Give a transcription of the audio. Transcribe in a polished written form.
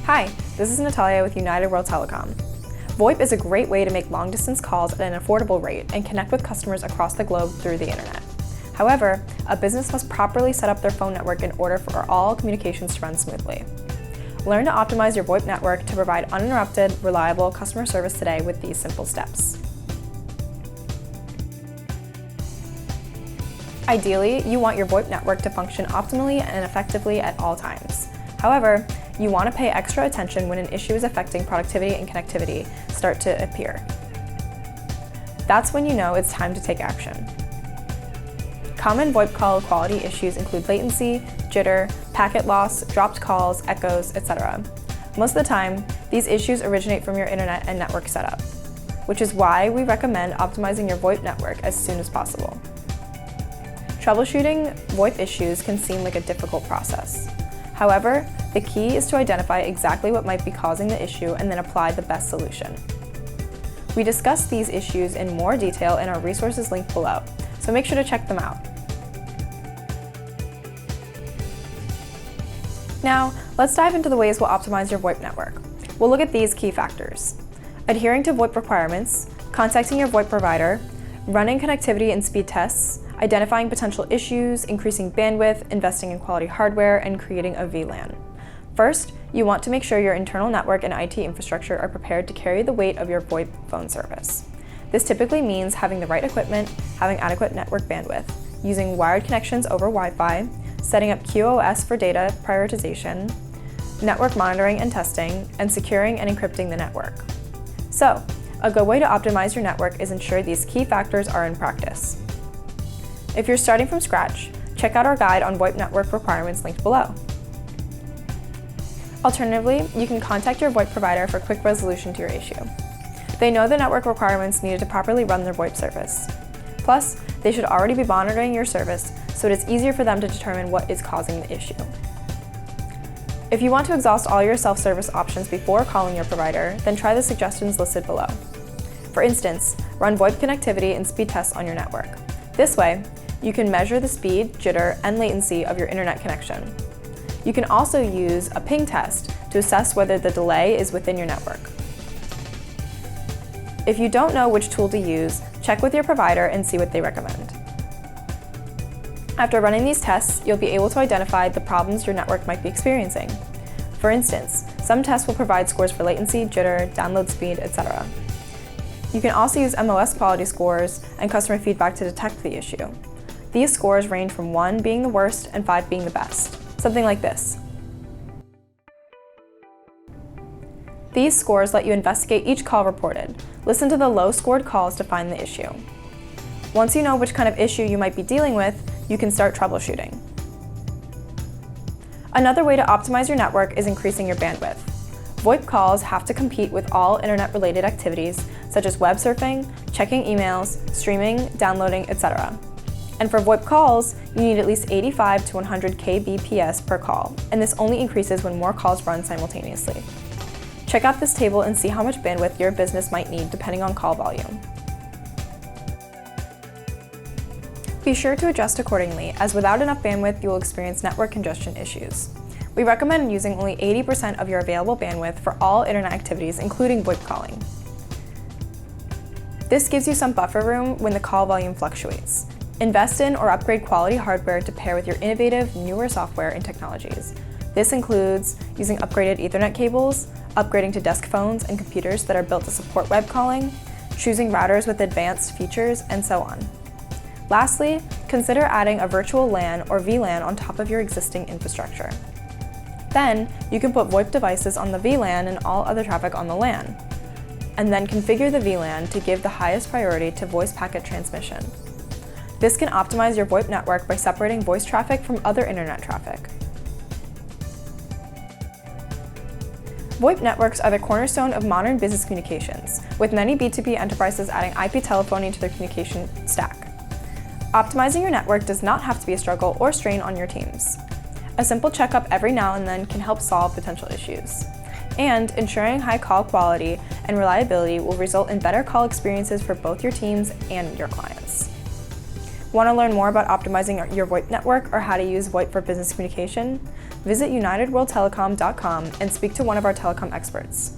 Hi, this is Natalia with United World Telecom. VoIP is a great way to make long-distance calls at an affordable rate and connect with customers across the globe through the internet. However, a business must properly set up their phone network in order for all communications to run smoothly. Learn to optimize your VoIP network to provide uninterrupted, reliable customer service today with these simple steps. Ideally, you want your VoIP network to function optimally and effectively at all times. However, you want to pay extra attention when an issue is affecting productivity and connectivity start to appear. That's when you know it's time to take action. Common VoIP call quality issues include latency, jitter, packet loss, dropped calls, echoes, etc. Most of the time, these issues originate from your internet and network setup, which is why we recommend optimizing your VoIP network as soon as possible. Troubleshooting VoIP issues can seem like a difficult process. However, the key is to identify exactly what might be causing the issue and then apply the best solution. We discuss these issues in more detail in our resources linked below, so make sure to check them out. Now, let's dive into the ways we'll optimize your VoIP network. We'll look at these key factors: adhering to VoIP requirements, contacting your VoIP provider, running connectivity and speed tests, identifying potential issues, increasing bandwidth, investing in quality hardware, and creating a VLAN. First, you want to make sure your internal network and IT infrastructure are prepared to carry the weight of your VoIP phone service. This typically means having the right equipment, having adequate network bandwidth, using wired connections over Wi-Fi, setting up QoS for data prioritization, network monitoring and testing, and securing and encrypting the network. So, a good way to optimize your network is ensure these key factors are in practice. If you're starting from scratch, check out our guide on VoIP network requirements linked below. Alternatively, you can contact your VoIP provider for quick resolution to your issue. They know the network requirements needed to properly run their VoIP service. Plus, they should already be monitoring your service, so it is easier for them to determine what is causing the issue. If you want to exhaust all your self-service options before calling your provider, then try the suggestions listed below. For instance, run VoIP connectivity and speed tests on your network. This way, you can measure the speed, jitter, and latency of your internet connection. You can also use a ping test to assess whether the delay is within your network. If you don't know which tool to use, check with your provider and see what they recommend. After running these tests, you'll be able to identify the problems your network might be experiencing. For instance, some tests will provide scores for latency, jitter, download speed, etc. You can also use MOS quality scores and customer feedback to detect the issue. These scores range from 1 being the worst and 5 being the best, something like this. These scores let you investigate each call reported. Listen to the low-scored calls to find the issue. Once you know which kind of issue you might be dealing with, you can start troubleshooting. Another way to optimize your network is increasing your bandwidth. VoIP calls have to compete with all internet-related activities, such as web surfing, checking emails, streaming, downloading, etc. And for VoIP calls, you need at least 85 to 100 kbps per call, and this only increases when more calls run simultaneously. Check out this table and see how much bandwidth your business might need depending on call volume. Be sure to adjust accordingly, as without enough bandwidth, you will experience network congestion issues. We recommend using only 80% of your available bandwidth for all internet activities, including VoIP calling. This gives you some buffer room when the call volume fluctuates. Invest in or upgrade quality hardware to pair with your innovative, newer software and technologies. This includes using upgraded Ethernet cables, upgrading to desk phones and computers that are built to support web calling, choosing routers with advanced features, and so on. Lastly, consider adding a virtual LAN or VLAN on top of your existing infrastructure. Then, you can put VoIP devices on the VLAN and all other traffic on the LAN, and then configure the VLAN to give the highest priority to voice packet transmission. This can optimize your VoIP network by separating voice traffic from other internet traffic. VoIP networks are the cornerstone of modern business communications, with many B2B enterprises adding IP telephony to their communication stack. Optimizing your network does not have to be a struggle or strain on your teams. A simple checkup every now and then can help solve potential issues. And ensuring high call quality and reliability will result in better call experiences for both your teams and your clients. Want to learn more about optimizing your VoIP network or how to use VoIP for business communication? Visit unitedworldtelecom.com and speak to one of our telecom experts.